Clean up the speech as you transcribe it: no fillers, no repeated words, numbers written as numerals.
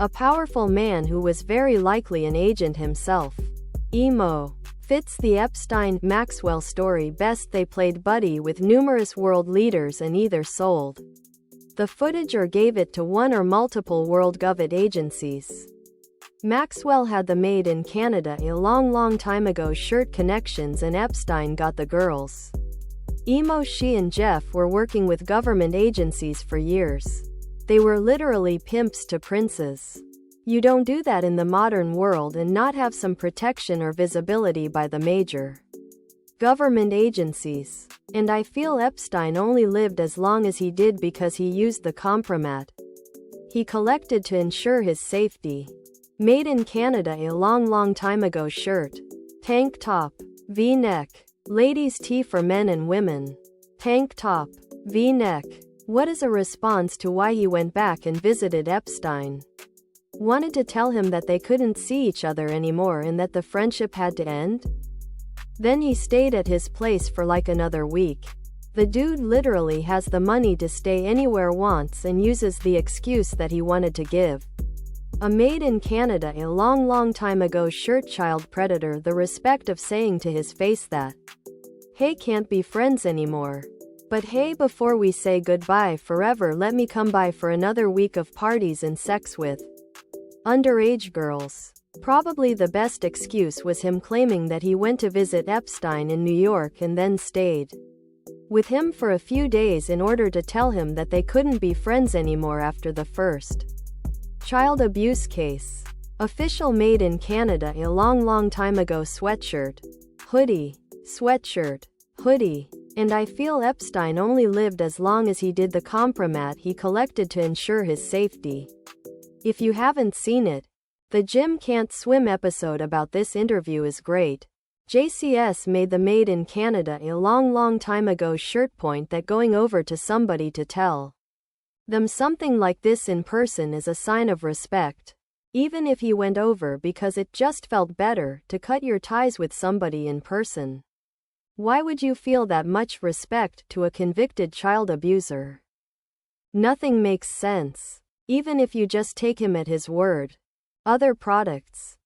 A powerful man who was very likely an agent himself. Emo. Fits the Epstein-Maxwell story best. They played buddy with numerous world leaders and either sold the footage or gave it to one or multiple world government agencies. Maxwell had the Made in Canada a long time ago shirt connections, and Epstein got the girls. Emo, she and Jeff were working with government agencies for years. They were literally pimps to princes. You don't do that in the modern world and not have some protection or visibility by the major government agencies. And I feel Epstein only lived as long as he did because he used the compromat he collected to ensure his safety. Made in Canada a long time ago shirt. Tank top. V-neck. Ladies' tee for men and women. Tank top. V-neck. What is a response to why he went back and visited Epstein? Wanted to tell him that they couldn't see each other anymore and that the friendship had to end? Then he stayed at his place for like another week. The dude literally has the money to stay anywhere wants and uses the excuse that he wanted to give a Made in Canada a long time ago shirt child predator the respect of saying to his face that, hey, can't be friends anymore. But hey, before we say goodbye forever, let me come by for another week of parties and sex with underage girls. Probably the best excuse was him claiming that he went to visit Epstein in New York and then stayed with him for a few days in order to tell him that they couldn't be friends anymore after the first child abuse case. Official Made in Canada a long time ago sweatshirt, hoodie, sweatshirt, hoodie. And I feel Epstein only lived as long as he did the compromat he collected to ensure his safety. If you haven't seen it, the Jim Can't Swim episode about this interview is great. JCS made the Made in Canada a long time ago shirt point that going over to somebody to tell them something like this in person is a sign of respect. Even if he went over because it just felt better to cut your ties with somebody in person. Why would you feel that much respect to a convicted child abuser? Nothing makes sense. Even if you just take him at his word. Other products.